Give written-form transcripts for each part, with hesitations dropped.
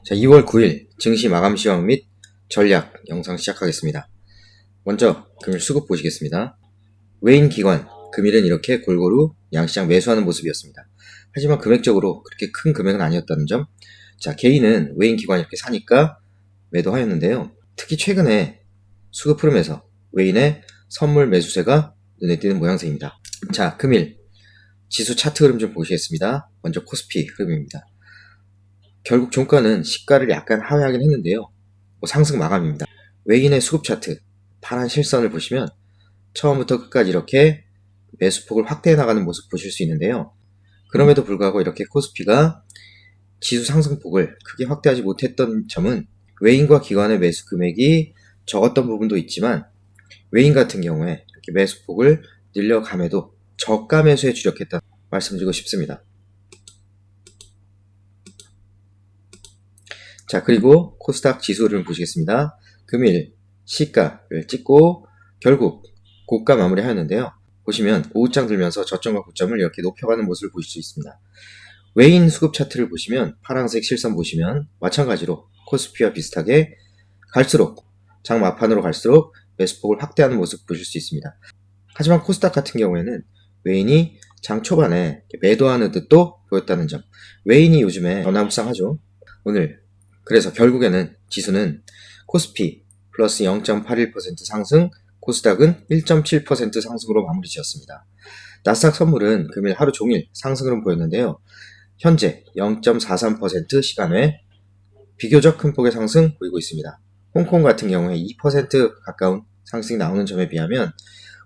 자, 2월 9일 증시 마감 시황 및 전략 영상 시작하겠습니다. 먼저 금일 수급 보시겠습니다. 외인 기관, 금일은 이렇게 골고루 양시장 매수하는 모습이었습니다. 하지만 금액적으로 그렇게 큰 금액은 아니었다는 점. 자, 개인은 외인 기관 이렇게 사니까 매도하였는데요. 특히 최근에 수급 흐름에서 외인의 선물 매수세가 눈에 띄는 모양새입니다. 자, 금일 지수 차트 흐름 좀 보시겠습니다. 먼저 코스피 흐름입니다. 결국 종가는 시가를 약간 하회하긴 했는데요. 상승 마감입니다. 외인의 수급 차트, 파란 실선을 보시면 처음부터 끝까지 이렇게 매수폭을 확대해 나가는 모습 보실 수 있는데요. 그럼에도 불구하고 이렇게 코스피가 지수 상승폭을 크게 확대하지 못했던 점은 외인과 기관의 매수 금액이 적었던 부분도 있지만 외인 같은 경우에 이렇게 매수폭을 늘려감에도 저가 매수에 주력했다는 말씀드리고 싶습니다. 자, 그리고 코스닥 지수를 보시겠습니다. 금일 시가를 찍고 결국 고가 마무리하였는데요. 보시면 오후장 들면서 저점과 고점을 이렇게 높여가는 모습을 보실 수 있습니다. 외인 수급 차트를 보시면 파란색 실선 보시면 마찬가지로 코스피와 비슷하게 갈수록 장 마판으로 갈수록 매수폭을 확대하는 모습 보실 수 있습니다. 하지만 코스닥 같은 경우에는 외인이 장 초반에 매도하는 듯도 보였다는 점. 외인이 요즘에 변화무쌍하죠. 오늘 그래서 결국에는 지수는 코스피 플러스 0.81% 상승, 코스닥은 1.7% 상승으로 마무리 지었습니다. 나스닥 선물은 금일 하루 종일 상승으로 보였는데요. 현재 0.43% 시간 외 비교적 큰 폭의 상승 보이고 있습니다. 홍콩 같은 경우에 2% 가까운 상승이 나오는 점에 비하면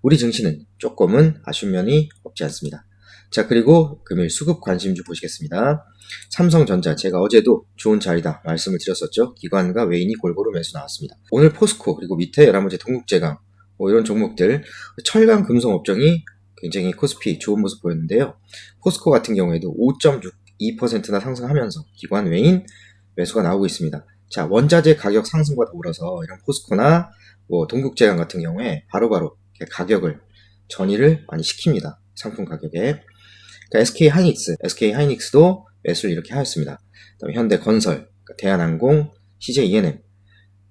우리 증시는 조금은 아쉬운 면이 없지 않습니다. 자, 그리고 금일 수급 관심주 보시겠습니다. 삼성전자, 제가 어제도 좋은 자리다 말씀을 드렸었죠. 기관과 외인이 골고루 매수 나왔습니다. 오늘 포스코, 그리고 밑에 11번째 동국제강, 이런 종목들, 철강 금속 업종이 굉장히 코스피 좋은 모습 보였는데요. 포스코 같은 경우에도 5.62%나 상승하면서 기관 외인 매수가 나오고 있습니다. 자, 원자재 가격 상승과 더불어서 이런 포스코나 동국제강 같은 경우에 바로바로 가격을 전이를 많이 시킵니다. 상품 가격에. 그러니까 SK 하이닉스도 매수를 이렇게 하였습니다. 그다음에 현대건설, 대한항공, CJ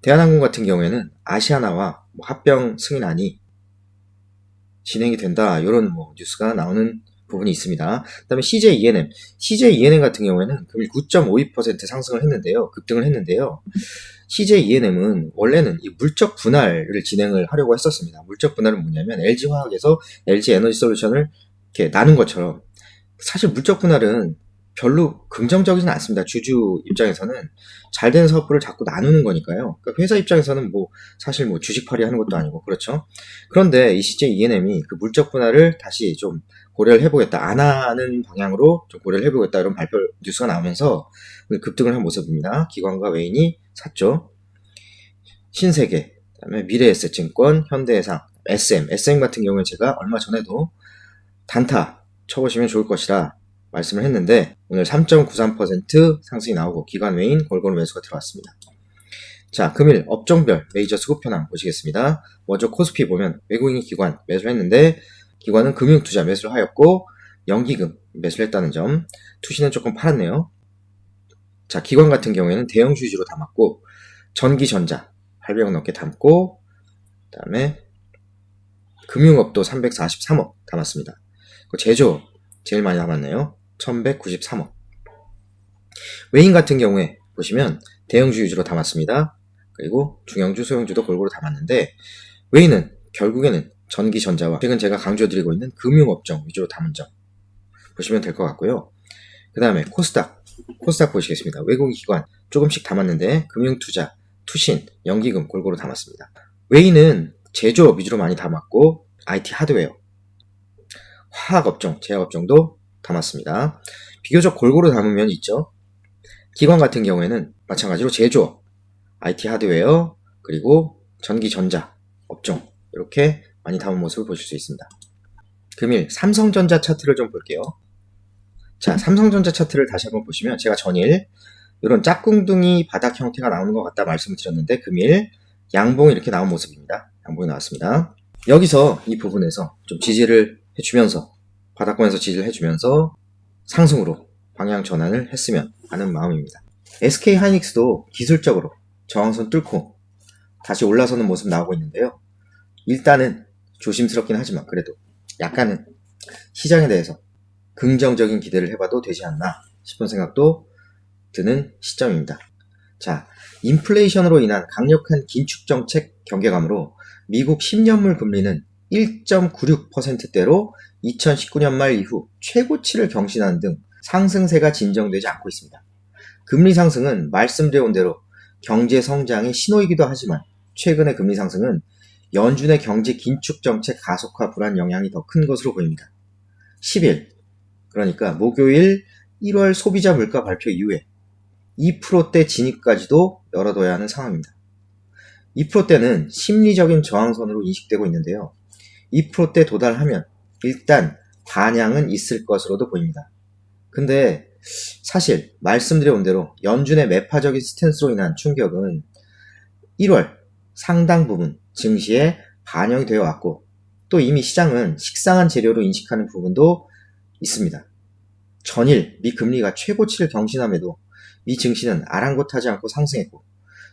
대한항공 같은 경우에는 아시아나와 합병 승인안이 진행이 된다, 이런 뉴스가 나오는 부분이 있습니다. 그다음에 CJ 같은 경우에는 금일 9.52% 상승을 했는데요, 급등을 했는데요. CJ 원래는 이 물적 분할을 진행을 하려고 했었습니다. 물적 분할은 뭐냐면 LG화학에서 LG에너지솔루션을 이렇게 나눈 것처럼, 사실 물적 분할은 별로 긍정적이진 않습니다. 주주 입장에서는 잘 된 사업부를 자꾸 나누는 거니까요. 그러니까 회사 입장에서는 사실 주식팔이 하는 것도 아니고 그렇죠. 그런데 이 CJ 그 물적 분할을 다시 좀 고려를 해보겠다, 안 하는 방향으로 좀 고려를 해보겠다, 이런 발표 뉴스가 나오면서 급등을 한 모습입니다. 기관과 외인이 샀죠. 신세계, 그다음에 미래에셋증권, 현대해상, SM 같은 경우는 제가 얼마 전에도 단타 쳐보시면 좋을 것이라 말씀을 했는데 오늘 3.93% 상승이 나오고 기관 외인 골고루 매수가 들어왔습니다. 자, 금일 업종별 메이저 수급 현황 보시겠습니다. 먼저 코스피 보면 외국인 기관 매수를 했는데 기관은 금융투자 매수를 하였고 연기금 매수를 했다는 점. 투시는 조금 팔았네요. 자, 기관 같은 경우에는 대형 휴지로 담았고 전기전자 800억 넘게 담고, 그 다음에 금융업도 343억 담았습니다. 제조업 제일 많이 담았네요. 1193억. 외인 같은 경우에 보시면 대형주 위주로 담았습니다. 그리고 중형주, 소형주도 골고루 담았는데 외인은 결국에는 전기전자와 최근 제가 강조드리고 있는 금융업종 위주로 담은 점 보시면 될 것 같고요. 그 다음에 코스닥 보시겠습니다. 외국인 기관 조금씩 담았는데 금융투자, 투신, 연기금 골고루 담았습니다. 외인은 제조업 위주로 많이 담았고 IT 하드웨어, 화학업종, 제약업종도 담았습니다. 비교적 골고루 담은 면이 있죠. 기관 같은 경우에는 마찬가지로 제조업, IT 하드웨어, 그리고 전기전자 업종 이렇게 많이 담은 모습을 보실 수 있습니다. 금일 삼성전자 차트를 좀 볼게요. 자, 삼성전자 차트를 다시 한번 보시면 제가 전일 이런 짝꿍둥이 바닥 형태가 나오는 것 같다 말씀을 드렸는데 금일 양봉이 이렇게 나온 모습입니다. 양봉이 나왔습니다. 여기서 이 부분에서 좀 지지를 해주면서, 바닥권에서 지지를 해주면서 상승으로 방향 전환을 했으면 하는 마음입니다. SK하이닉스도 기술적으로 저항선 뚫고 다시 올라서는 모습 나오고 있는데요. 일단은 조심스럽긴 하지만 그래도 약간은 시장에 대해서 긍정적인 기대를 해봐도 되지 않나 싶은 생각도 드는 시점입니다. 자, 인플레이션으로 인한 강력한 긴축 정책 경계감으로 미국 10년물 금리는 1.96%대로 2019년 말 이후 최고치를 경신하는 등 상승세가 진정되지 않고 있습니다. 금리 상승은 말씀드려온 대로 경제 성장의 신호이기도 하지만 최근의 금리 상승은 연준의 경제 긴축 정책 가속화 불안 영향이 더 큰 것으로 보입니다. 10일, 그러니까 목요일 1월 소비자 물가 발표 이후에 2%대 진입까지도 열어둬야 하는 상황입니다. 2%대는 심리적인 저항선으로 인식되고 있는데요. 2%대 도달하면 일단 반향은 있을 것으로도 보입니다. 근데 사실 말씀드려온 대로 연준의 매파적인 스탠스로 인한 충격은 1월 상당 부분 증시에 반영이 되어 왔고 또 이미 시장은 식상한 재료로 인식하는 부분도 있습니다. 전일 미 금리가 최고치를 경신함에도 미 증시는 아랑곳하지 않고 상승했고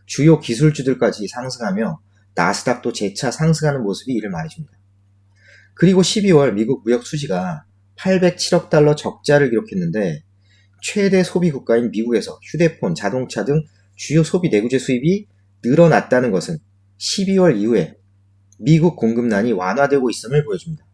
주요 기술주들까지 상승하며 나스닥도 재차 상승하는 모습이 이를 말해줍니다. 그리고 12월 미국 무역 수지가 807억 달러 적자를 기록했는데 최대 소비 국가인 미국에서 휴대폰, 자동차 등 주요 소비 내구재 수입이 늘어났다는 것은 12월 이후에 미국 공급난이 완화되고 있음을 보여줍니다.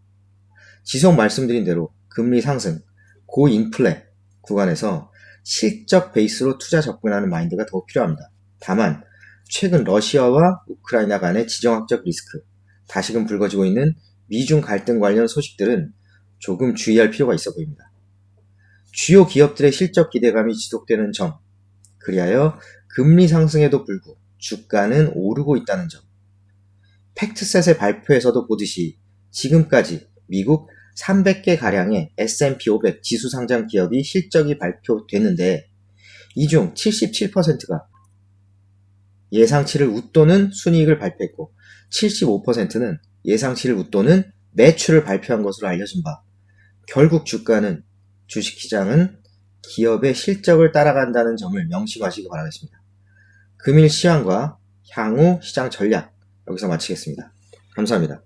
지속 말씀드린 대로 금리 상승, 고인플레 구간에서 실적 베이스로 투자 접근하는 마인드가 더 필요합니다. 다만 최근 러시아와 우크라이나 간의 지정학적 리스크, 다시금 불거지고 있는 미중 갈등 관련 소식들은 조금 주의할 필요가 있어 보입니다. 주요 기업들의 실적 기대감이 지속되는 점, 그리하여 금리 상승에도 불구 주가는 오르고 있다는 점, 팩트셋의 발표에서도 보듯이 지금까지 미국 300개 가량의 S&P 500 지수 상장 기업이 실적이 발표됐는데 이 중 77%가 예상치를 웃도는 순이익을 발표했고 75%는 예상치를 웃도는 매출을 발표한 것으로 알려진 바, 결국 주가는 주식시장은 기업의 실적을 따라간다는 점을 명심하시기 바라겠습니다. 금일 시황과 향후 시장 전략 여기서 마치겠습니다. 감사합니다.